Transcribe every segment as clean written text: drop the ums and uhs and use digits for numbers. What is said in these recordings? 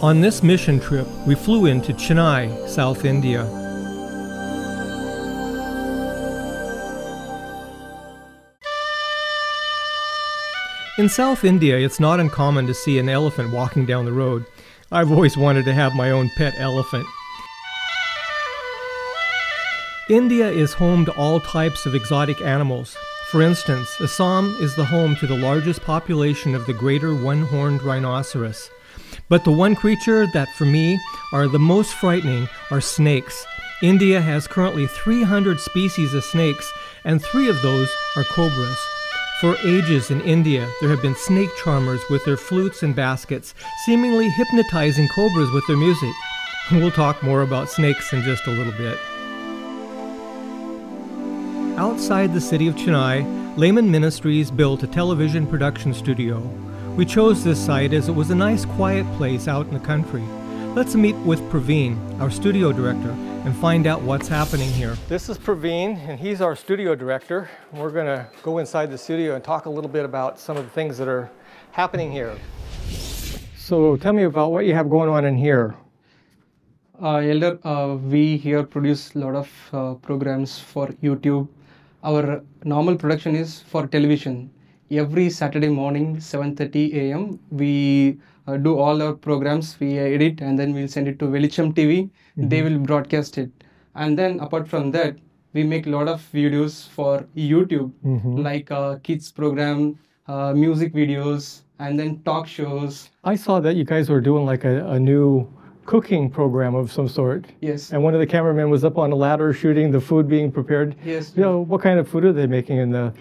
On this mission trip, we flew into Chennai, South India. In South India, it's not uncommon to see an elephant walking down the road. I've always wanted to have my own pet elephant. India is home to all types of exotic animals. For instance, Assam is the home to the largest population of the greater one-horned rhinoceros. But the one creature that, for me, are the most frightening are snakes. India has currently 300 species of snakes, and 3 of those are cobras. For ages in India, there have been snake charmers with their flutes and baskets, seemingly hypnotizing cobras with their music. We'll talk more about snakes in just a little bit. Outside the city of Chennai, Laymen Ministries built a television production studio. We chose this site as it was a nice quiet place out in the country. Let's meet with Praveen, our studio director, and find out what's happening here. This is Praveen, and he's our studio director. We're going to go inside the studio and talk a little bit about some of the things that are happening here. So tell me about what you have going on in here. Elder, we here produce a lot of programs for YouTube. Our normal production is for television. Every Saturday morning, 7:30 a.m., we do all our programs. We edit and then we'll send it to Velicham TV. They will broadcast it. And then apart from that, we make a lot of videos for YouTube, like kids program, music videos, and then talk shows. I saw that you guys were doing like a new cooking program of some sort. Yes. And one of the cameramen was up on a ladder shooting the food being prepared. Yes. You know, what kind of food are they making in the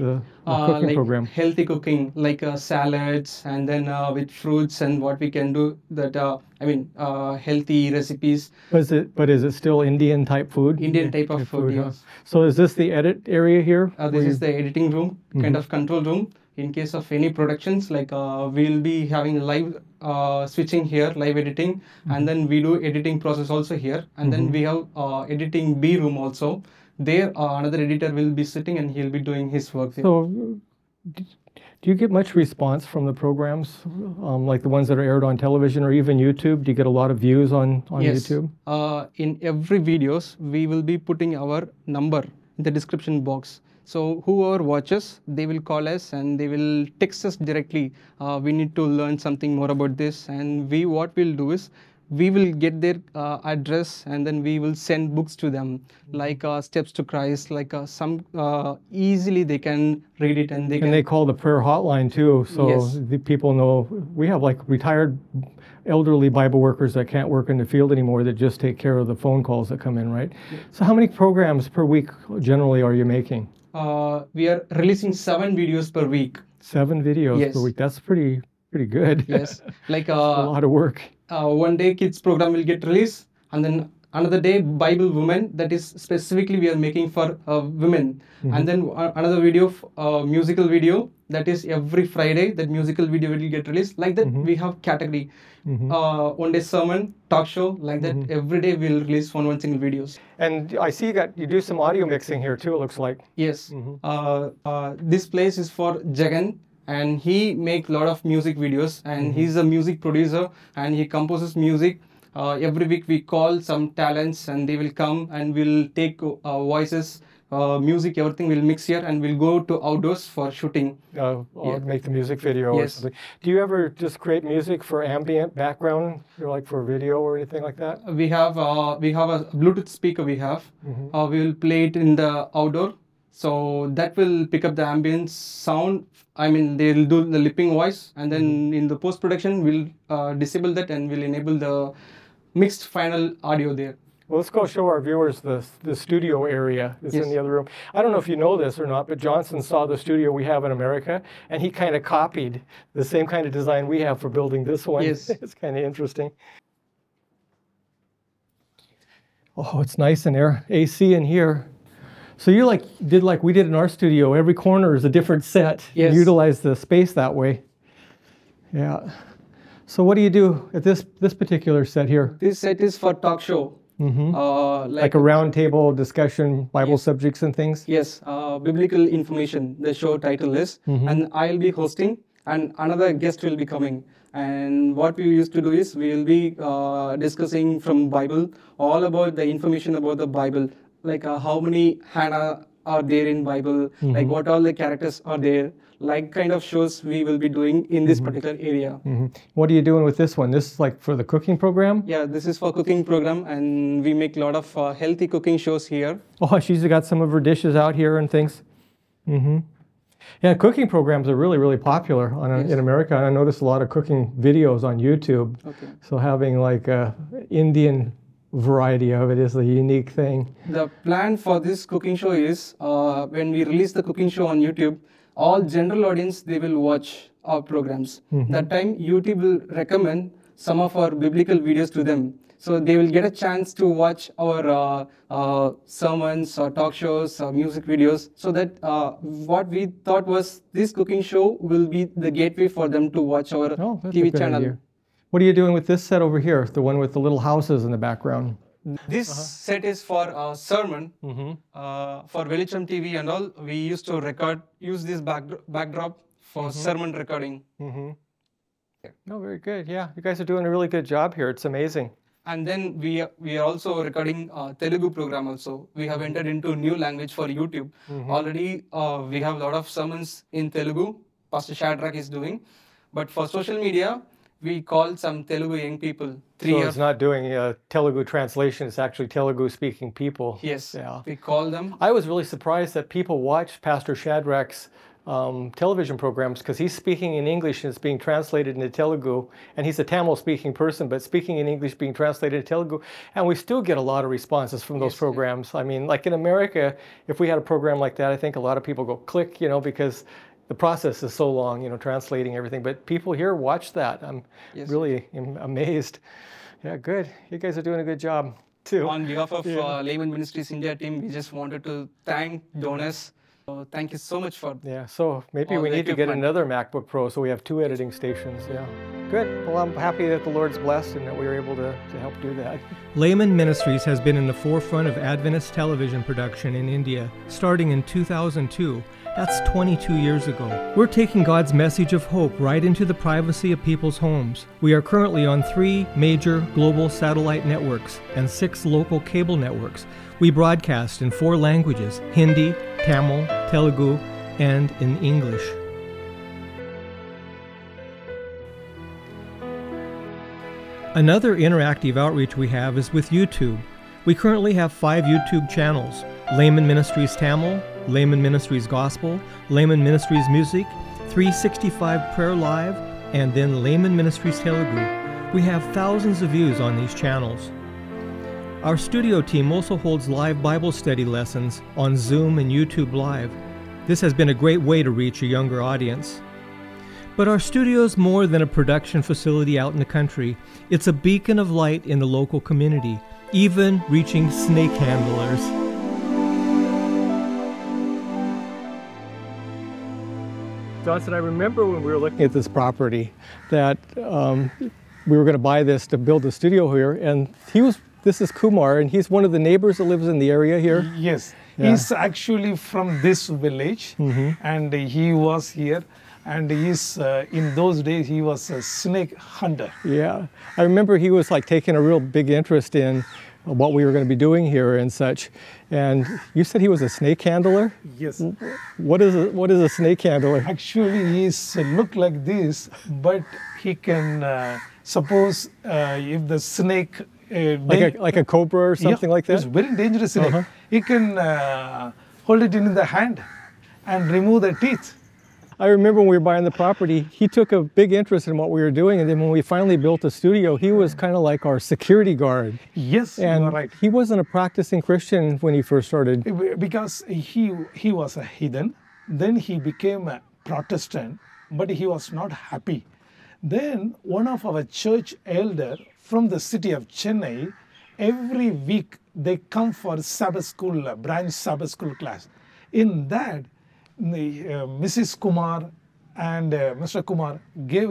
cooking like program? Healthy cooking, like salads, and then with fruits and what we can do that, healthy recipes. But is it still Indian type food? Indian type of food, yes. Huh? So is this the edit area here? This is the editing room, kind of control room. In case of any productions, like we'll be having live switching here, live editing, and then we do editing process also here. And then we have editing B room also. There another editor will be sitting and he'll be doing his work there. So do you get much response from the programs, like the ones that are aired on television or even YouTube? Do you get a lot of views on Yes. YouTube? In every videos, we will be putting our number in the description box. So whoever watches, they will call us and they will text us directly. We need to learn something more about this, and what we'll do is we will get their address and then we will send books to them, like Steps to Christ, like some easily they can read it and they call the prayer hotline too, so yes. the people know. We have like retired elderly Bible workers that can't work in the field anymore that just take care of the phone calls that come in, right? Yeah. So how many programs per week generally are you making? We are releasing 7 videos per week. 7 videos yes. per week. That's pretty good. Yes, like a lot of work. One day kids program will get released, and then another day Bible women, that is specifically we are making for women. And then another video, musical video, that is every Friday that musical video will get released. Like that we have category. One day sermon, talk show, like that every day we'll release one single videos. And I see that you do some audio mixing here too, it looks like. Yes. This place is for Jagan, and he make a lot of music videos, and he's a music producer and he composes music. Every week we call some talents and they will come and we'll take voices, music, everything will mix here, and we'll go to outdoors for shooting. Make the music video or something. Do you ever just create music for ambient background, like for video or anything like that? We have a Bluetooth speaker we have. We will play it in the outdoor. So that will pick up the ambient sound. I mean, they'll do the lipping voice, and then in the post-production, we'll disable that and we'll enable the mixed final audio there. Well, let's go show our viewers the studio area. It's in the other room. I don't know if you know this or not, but Johnson saw the studio we have in America, and he kind of copied the same kind of design we have for building this one. Yes. It's kind of interesting. Oh, it's nice in there. AC in here. So you did like we did in our studio. Every corner is a different set. Yes. You utilize the space that way. Yeah. So what do you do at this particular set here? This set is for talk show. Like a round table discussion, Bible subjects and things? Yes. Biblical information, the show title is. And I'll be hosting. and another guest will be coming. And what we used to do is we will be discussing from Bible all about the information about the Bible, like how many Hannah are there in Bible, like what all the characters are there, like kind of shows we will be doing in this particular area. What are you doing with this one? This is like for the cooking program? Yeah, this is for cooking program, and we make a lot of healthy cooking shows here. Oh, she's got some of her dishes out here and things. Yeah, cooking programs are really, really popular in America. And I noticed a lot of cooking videos on YouTube. Okay. So having like a Indian variety of it is a unique thing. The plan for this cooking show is when we release the cooking show on YouTube, all general audience, they will watch our programs. That time YouTube will recommend some of our biblical videos to them. So they will get a chance to watch our sermons or talk shows or music videos. So that what we thought was this cooking show will be the gateway for them to watch our TV channel. Idea. What are you doing with this set over here, the one with the little houses in the background? This set is for sermon, for Velicham TV and all. We used to use this backdrop for sermon recording. Oh, very good. Yeah, you guys are doing a really good job here. It's amazing. And then we are also recording Telugu program also. We have entered into new language for YouTube. Already we have a lot of sermons in Telugu. Pastor Shadrach is doing. But for social media, we call some Telugu young people. So it's not doing Telugu translation, it's actually Telugu speaking people. Yes, yeah. we call them. I was really surprised that people watch Pastor Shadrach's television programs because he's speaking in English and it's being translated into Telugu, and he's a Tamil speaking person but speaking in English being translated into Telugu, and we still get a lot of responses from those programs. I mean, like in America, if we had a program like that, I think a lot of people go click, because the process is so long, translating everything, but people here watch that. I'm really amazed. Yeah, good. You guys are doing a good job too. On behalf of Laymen Ministries India team, we just wanted to thank donors. So thank you so much for so maybe we need to get another MacBook Pro so we have 2 editing stations. Yeah, good. Well, I'm happy that the Lord's blessed and that we were able to help do that. Laymen Ministries has been in the forefront of Adventist television production in India, starting in 2002. That's 22 years ago. We're taking God's message of hope right into the privacy of people's homes. We are currently on 3 major global satellite networks and 6 local cable networks. We broadcast in 4 languages: Hindi, Tamil, Telugu, and in English. Another interactive outreach we have is with YouTube. We currently have 5 YouTube channels: Laymen Ministries Tamil, Laymen Ministries Gospel, Laymen Ministries Music, 365 Prayer Live, and then Laymen Ministries Telugu. We have thousands of views on these channels. Our studio team also holds live Bible study lessons on Zoom and YouTube Live. This has been a great way to reach a younger audience. But our studio is more than a production facility out in the country. It's a beacon of light in the local community, even reaching snake handlers. Johnson, I remember when we were looking at this property that we were going to buy this to build a studio here, and this is Kumar, and he's one of the neighbors that lives in the area here. Yes, he's actually from this village, and he was here, and he's in those days he was a snake hunter. Yeah, I remember he was like taking a real big interest in what we were going to be doing here and such. And you said he was a snake handler? Yes. What is a snake handler? Actually, he's look like this, but he can suppose if the snake like a cobra or something like that? It's very dangerous snake. He can hold it in the hand and remove the teeth. I remember when we were buying the property, he took a big interest in what we were doing, and then when we finally built a studio, he was kind of like our security guard. Yes, and you are right. He wasn't a practicing Christian when he first started. Because he was a heathen, then he became a Protestant, but he was not happy. Then one of our church elder from the city of Chennai, every week they come for Sabbath school, branch Sabbath school class. In that, Mrs. Kumar and Mr. Kumar gave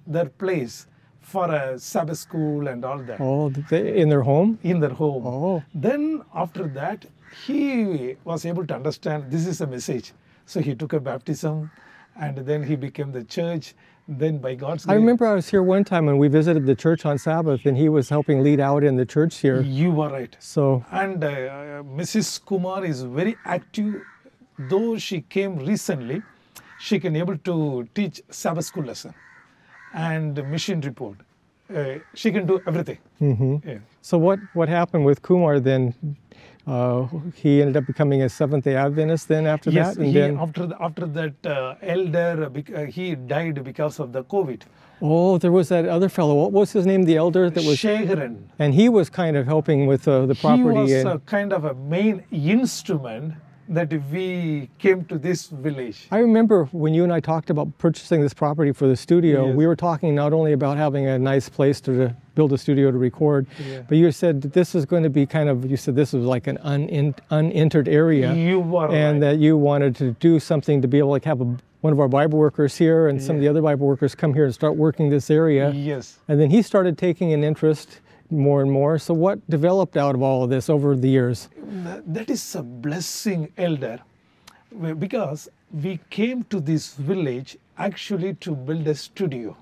their place for a Sabbath school and all that. Oh, in their home? In their home. Oh. Then after that, he was able to understand this is a message. So he took a baptism and then he became the church. Then by God's I grace, remember I was here one time when we visited the church on Sabbath, and he was helping lead out in the church here. you were right. So, And Mrs. Kumar is very active. Though she came recently, she can able to teach Sabbath school lesson and mission report. She can do everything. Yeah. so what happened with Kumar then? He ended up becoming a Seventh-day Adventist then after Yes, that? And he, then, after that elder, he died because of the COVID. oh, there was that other fellow. What was his name? The elder that was... Shehran. And he was kind of helping with the property. He was and kind of a main instrument that we came to this village. I remember when you and I talked about purchasing this property for the studio, Yes. we were talking not only about having a nice place to build a studio to record, Yeah. but you said that this is going to be kind of, you said this was like an unentered area. You were And right. that you wanted to do something to be able to have one of our Bible workers here and some of the other Bible workers come here and start working this area. Yes. And then he started taking an interest more and more. So what developed out of all of this over the years? That is a blessing, elder, because we came to this village actually to build a studio.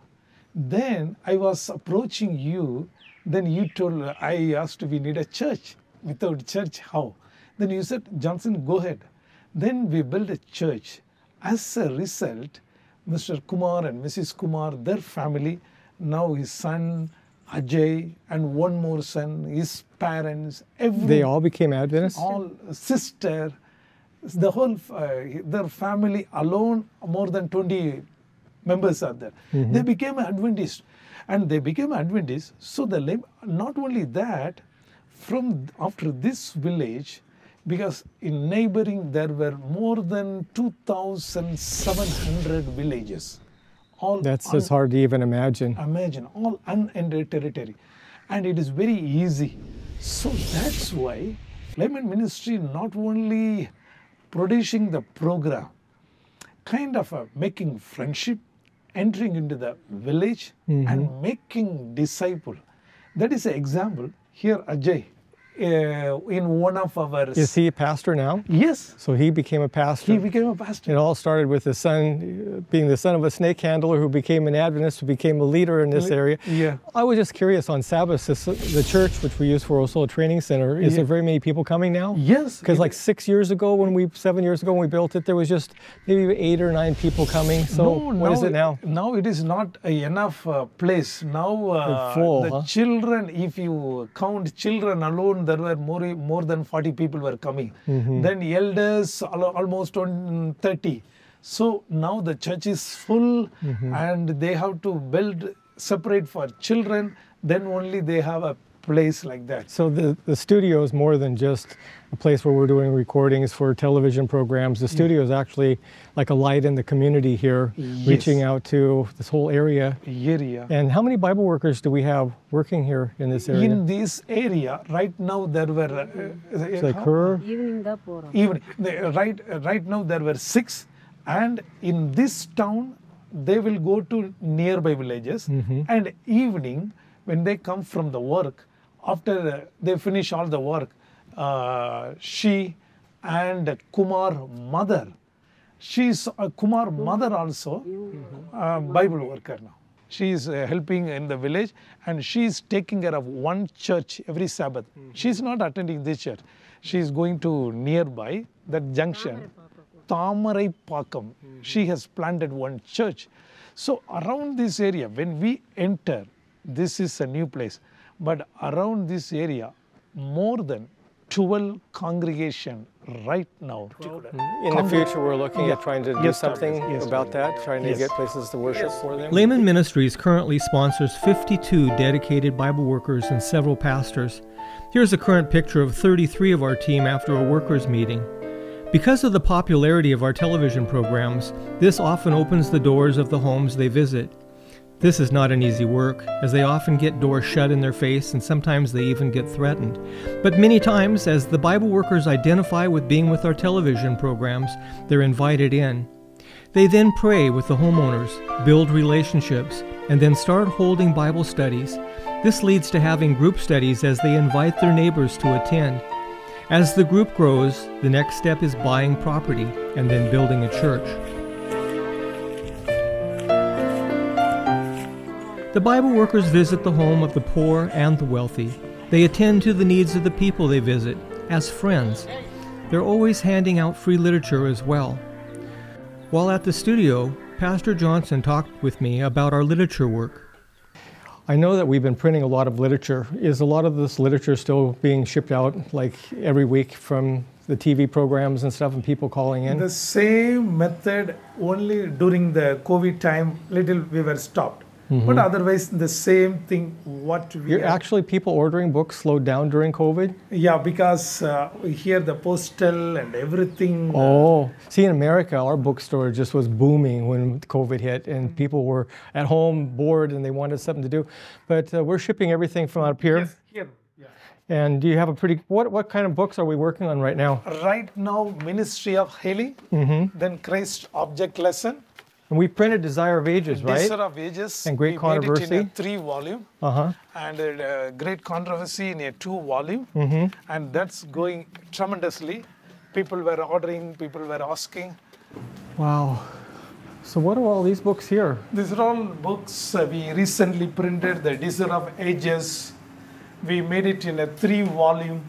Then I was approaching you, then you told, I asked, we need a church. Without church, how? Then you said, Johnson, go ahead. Then we built a church. As a result, Mr. Kumar and Mrs. Kumar, their family, now his son, Ajay, and one more son, his parents, They all became Adventists? all sister, the whole their family alone, more than 20 members are there. They became Adventist, and they became Adventist. So not only that, from after this village, because in neighboring there were more than 2,700 villages. All That's just hard to even imagine. imagine, all unended territory, and it is very easy. So that's why Laymen Ministry not only producing the program, kind of making friendship, entering into the village and making disciple. That is an example. Here Ajay, in one of our... Is he a pastor now? Yes, So he became a pastor. he became a pastor. It all started with his son being the son of a snake handler who became an Adventist, who became a leader in this area. Yeah. I was just curious on Sabbath, the church, which we use for also a training center, is there very many people coming now? Yes. Because like 7 years ago when we built it, there was just maybe 8 or 9 people coming. So what is it now? Now it is not enough place. Now They're full, the huh? children, if you count children alone, there were more than 40 people were coming. Then elders, almost 30. So now the church is full, and they have to build separate for children. Then only they have a place like that. So the studio is more than just a place where we're doing recordings for television programs. The studio is actually like a light in the community here, reaching out to this whole area. Area. And how many Bible workers do we have working here in this area? In this area, right now there were Like her? right now there were 6, and in this town they will go to nearby villages, and evening when they come from the work, after they finish all the work, she and Kumar mother, she's a Kumar mother also, Bible worker now. She is helping in the village, and she is taking care of one church every Sabbath. She is not attending this church. She is going to nearby that junction, Tamarai Pakam. She has planted one church. So around this area, when we enter, this is a new place, but around this area, more than 12 congregation right now. In the future, we're looking at trying to do Yes, something yes, about that, trying to yes. get places to worship for them. Laymen Ministries currently sponsors 52 dedicated Bible workers and several pastors. Here's a current picture of 33 of our team after a workers' meeting. Because of the popularity of our television programs, this often opens the doors of the homes they visit. This is not an easy work, as they often get doors shut in their face and sometimes they even get threatened. But many times, as the Bible workers identify with being with our television programs, they're invited in. They then pray with the homeowners, build relationships, and then start holding Bible studies. This leads to having group studies as they invite their neighbors to attend. As the group grows, the next step is buying property and then building a church. The Bible workers visit the home of the poor and the wealthy. They attend to the needs of the people they visit as friends. They're always handing out free literature as well. While at the studio, Pastor Johnson talked with me about our literature work. I know that we've been printing a lot of literature. Is a lot of this literature still being shipped out like every week from the TV programs and stuff and people calling in? The same method, only during the COVID time, little we were stopped. But otherwise, the same thing what we You're are. actually people ordering books slowed down during COVID? Yeah, because we hear the postal and everything. Oh, see, in America, our bookstore just was booming when COVID hit, and people were at home bored and they wanted something to do. But we're shipping everything from out here. Yes, here. Yeah. And do you have a pretty, what kind of books are we working on right now? Right now, Ministry of Healing, then Christ Object Lesson, And we printed Desire of Ages, right? Desire of Ages, And Great we made it Controversy. in a 3-volume, and Great Controversy in a 2-volume, and that's going tremendously. People were ordering, people were asking. Wow. So what are all these books here? These are all books we recently printed, the Desire of Ages. We made it in a 3-volume,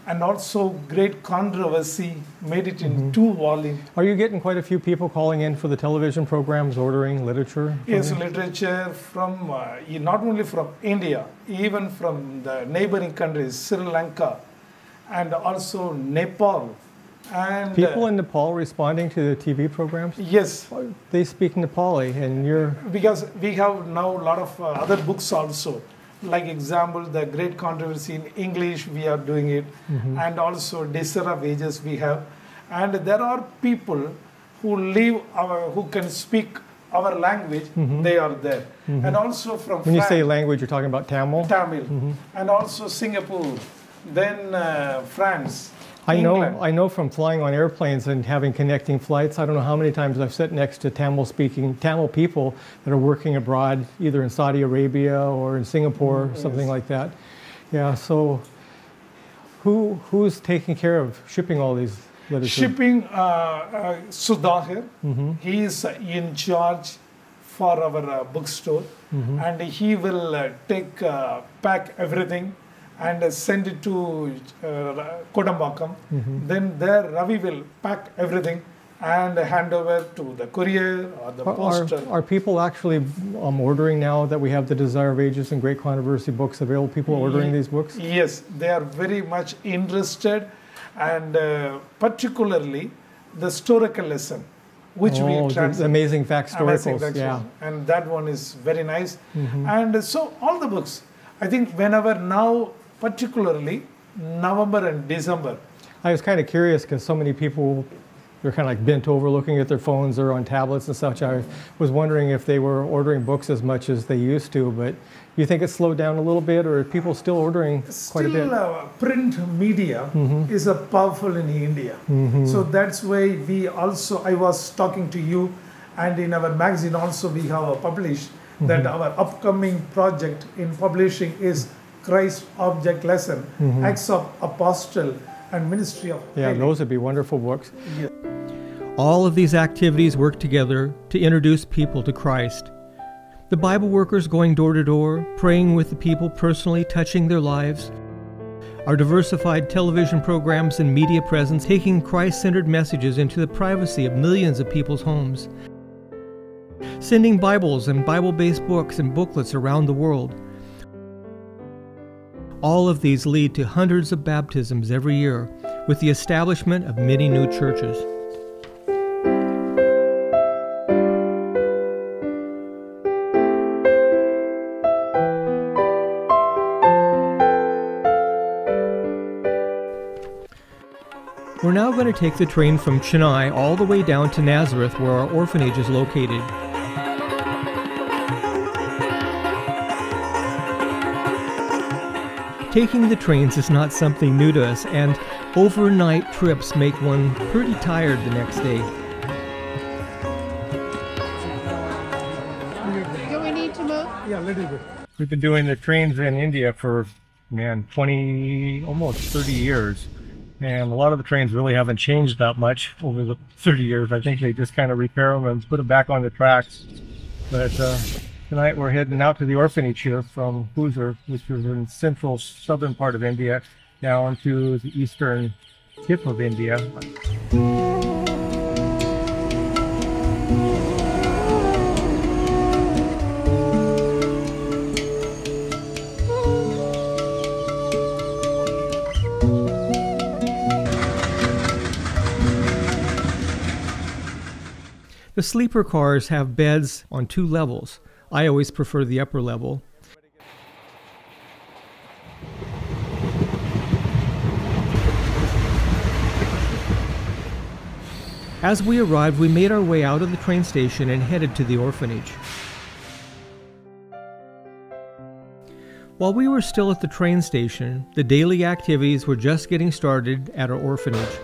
and also Great Controversy, made it in 2-volume. Are you getting quite a few people calling in for the television programs, ordering literature? Yes, literature from not only from India, even from the neighboring countries, Sri Lanka, and also Nepal. And People in Nepal responding to the TV programs? yes, They speak Nepali, and you're... because we have now a lot of other books also. Like example, the Great Controversy in English, we are doing it, and also Desire of Ages we have. And there are people who can speak our language, they are there. And also from When you say France, language, you're talking about Tamil? Tamil, and also Singapore, then France, England. I know from flying on airplanes and having connecting flights, I don't know how many times I've sat next to Tamil-speaking Tamil people that are working abroad, either in Saudi Arabia or in Singapore, something like that. Yeah, so who's taking care of shipping all these literature? Shipping, Sudhakar, he is in charge for our bookstore, and he will pack everything and send it to Kodambakam. Then there Ravi will pack everything and hand over to the courier or the poster. Are people actually ordering now that we have the Desire of Ages and Great Controversy books available? People ordering these books? Yes, they are very much interested, and particularly the historical lesson, which we the translate. Amazing Facts Amazing Storicals, Facts yeah. one. And that one is very nice. And so all the books, I think whenever now, particularly November and December. I was kind of curious because so many people, they're kind of like bent over looking at their phones or on tablets and such. I was wondering if they were ordering books as much as they used to, but you think it's slowed down a little bit, or are people still ordering quite a bit? Still, print media is a powerful in India. So that's why I was talking to you, and in our magazine also we have published that our upcoming project in publishing is Christ Object Lesson, Acts of Apostle, and Ministry of Yeah, Healing. those would be wonderful books. Yeah. All of these activities work together to introduce people to Christ. The Bible workers going door to door, praying with the people personally, touching their lives. Our diversified television programs and media presence taking Christ-centered messages into the privacy of millions of people's homes. Sending Bibles and Bible-based books and booklets around the world. All of these lead to hundreds of baptisms every year, with the establishment of many new churches. We're now going to take the train from Chennai all the way down to Nazareth, where our orphanage is located. Taking the trains is not something new to us, and overnight trips make one pretty tired the next day. Do we need to move? Yeah, little bit. We've been doing the trains in India for, 20, almost 30 years. And a lot of the trains really haven't changed that much over the 30 years. I think they just kind of repair them and put them back on the tracks. But Tonight we're heading out to the orphanage here from Huzur, which is in central southern part of India, down to the eastern tip of India. The sleeper cars have beds on 2 levels. I always prefer the upper level. As we arrived, we made our way out of the train station and headed to the orphanage. While we were still at the train station, the daily activities were just getting started at our orphanage.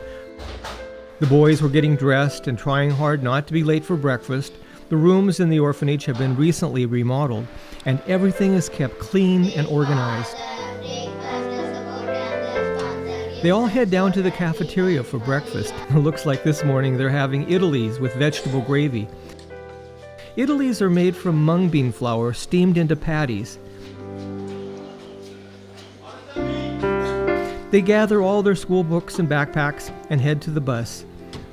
The boys were getting dressed and trying hard not to be late for breakfast. The rooms in the orphanage have been recently remodeled, and everything is kept clean and organized. They all head down to the cafeteria for breakfast. It looks like this morning they're having idlis with vegetable gravy. Idlis are made from mung bean flour steamed into patties. They gather all their school books and backpacks and head to the bus.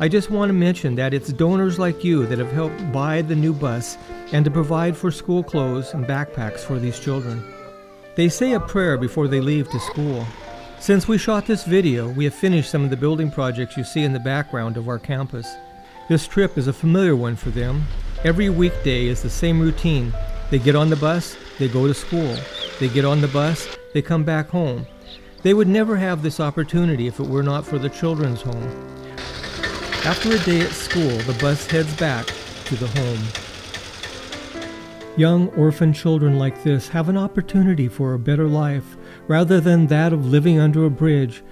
I just want to mention that it's donors like you that have helped buy the new bus and to provide for school clothes and backpacks for these children. They say a prayer before they leave to school. Since we shot this video, we have finished some of the building projects you see in the background of our campus. This trip is a familiar one for them. Every weekday is the same routine. They get on the bus, they go to school. They get on the bus, they come back home. They would never have this opportunity if it were not for the children's home. After a day at school, the bus heads back to the home. Young orphan children like this have an opportunity for a better life, rather than that of living under a bridge.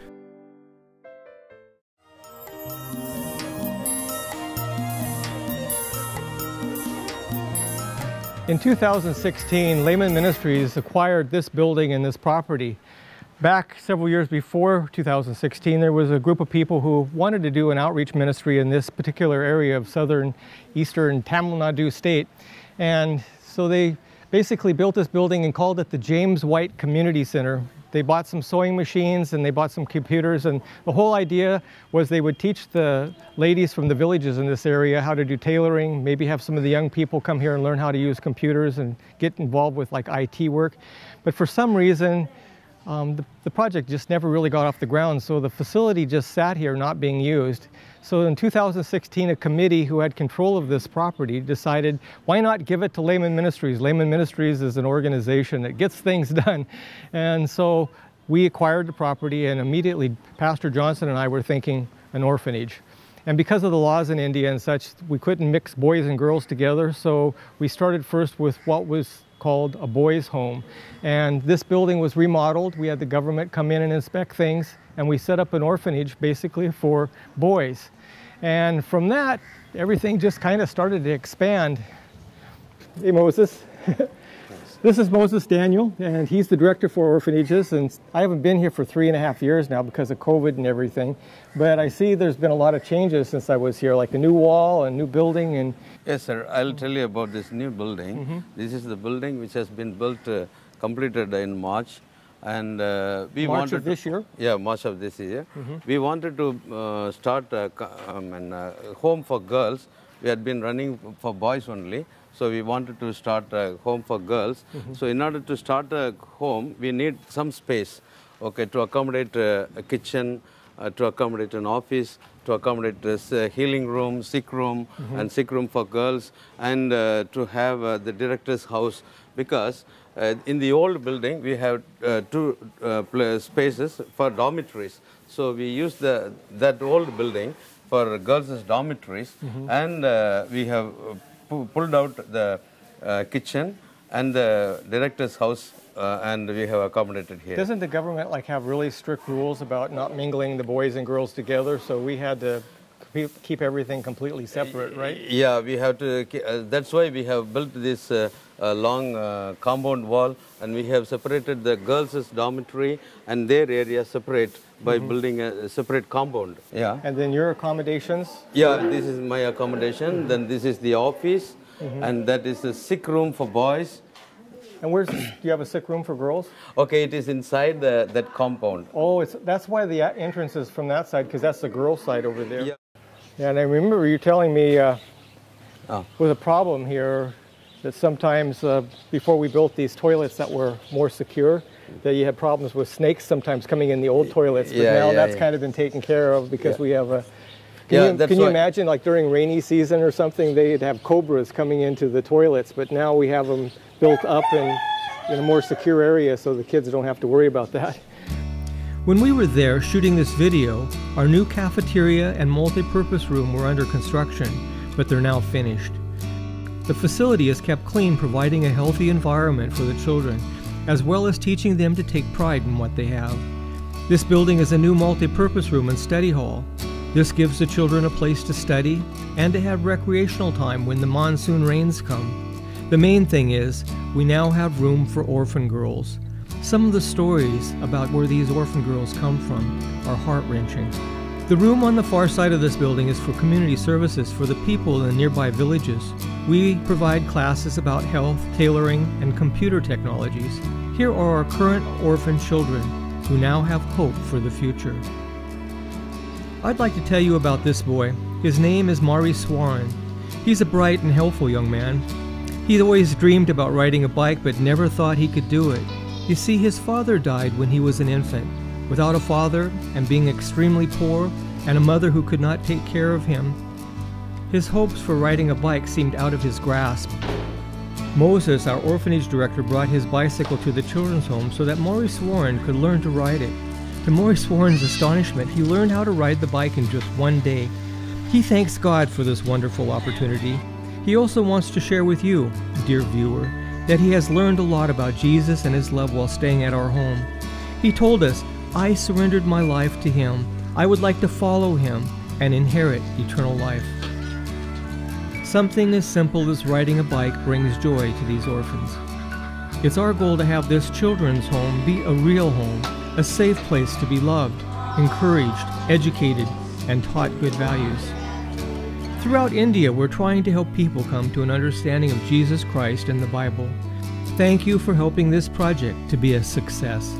In 2016, Laymen Ministries acquired this building and this property. Back several years before 2016, there was a group of people who wanted to do an outreach ministry in this particular area of southern eastern Tamil Nadu state. And so they basically built this building and called it the James White Community Center. They bought some sewing machines and they bought some computers, and the whole idea was they would teach the ladies from the villages in this area how to do tailoring, maybe have some of the young people come here and learn how to use computers and get involved with like IT work. But for some reason, the project just never really got off the ground, so the facility just sat here not being used. So in 2016, a committee who had control of this property decided, why not give it to Laymen Ministries? Laymen Ministries is an organization that gets things done. And so we acquired the property, and immediately Pastor Johnson and I were thinking an orphanage. And because of the laws in India and such, we couldn't mix boys and girls together, so we started first with what was called a boys' home. And this building was remodeled. We had the government come in and inspect things, and we set up an orphanage basically for boys. And from that, everything just kind of started to expand. Hey, Moses. This is Moses Daniel, and he's the director for orphanages, and I haven't been here for 3.5 years now because of COVID and everything, but I see there's been a lot of changes since I was here, like a new wall, a new building, and... Yes, sir. I'll tell you about this new building. This is the building which has been built, completed in March, and we March wanted of this year? Yeah, March of this year. We wanted to start a home for girls. We had been running for boys only. So we wanted to start a home for girls. So in order to start a home, we need some space, okay, to accommodate a kitchen, to accommodate an office, to accommodate this healing room, sick room, and sick room for girls, and to have the director's house, because in the old building we have two spaces for dormitories. So we use that old building for girls as dormitories, and we have pulled out the kitchen and the director's house, and we have accommodated here. Doesn't the government like have really strict rules about not mingling the boys and girls together? So we had to keep everything completely separate, right? Yeah, we have to. That's why we have built this long compound wall, and we have separated the girls' dormitory and their area separate by building a separate compound. Yeah. And then your accommodations? Yeah, this is my accommodation. Then this is the office, and that is a sick room for boys. And do you have a sick room for girls? Okay, it is inside that compound. Oh, that's why the entrance is from that side, because that's the girls' side over there. Yeah. Yeah, and I remember you telling me with a problem here that sometimes before we built these toilets that were more secure, that you had problems with snakes sometimes coming in the old toilets, but now that's kind of been taken care of because we have a... Can you imagine, like during rainy season or something, they'd have cobras coming into the toilets, but now we have them built up in a more secure area so the kids don't have to worry about that. When we were there shooting this video, our new cafeteria and multi-purpose room were under construction, but they're now finished. The facility is kept clean, providing a healthy environment for the children, as well as teaching them to take pride in what they have. This building is a new multi-purpose room and study hall. This gives the children a place to study and to have recreational time when the monsoon rains come. The main thing is, we now have room for orphan girls. Some of the stories about where these orphan girls come from are heart-wrenching. The room on the far side of this building is for community services for the people in the nearby villages. We provide classes about health, tailoring, and computer technologies. Here are our current orphan children who now have hope for the future. I'd like to tell you about this boy. His name is Maurice Warren. He's a bright and helpful young man. He'd always dreamed about riding a bike but never thought he could do it. You see, his father died when he was an infant. Without a father and being extremely poor and a mother who could not take care of him, his hopes for riding a bike seemed out of his grasp. Moses, our orphanage director, brought his bicycle to the children's home so that Maurice Warren could learn to ride it. To Maurice Warren's astonishment, he learned how to ride the bike in just one day. He thanks God for this wonderful opportunity. He also wants to share with you, dear viewer, that he has learned a lot about Jesus and his love while staying at our home. He told us, "I surrendered my life to him. I would like to follow him and inherit eternal life." Something as simple as riding a bike brings joy to these orphans. It's our goal to have this children's home be a real home, a safe place to be loved, encouraged, educated, and taught good values. Throughout India, we're trying to help people come to an understanding of Jesus Christ and the Bible. Thank you for helping this project to be a success.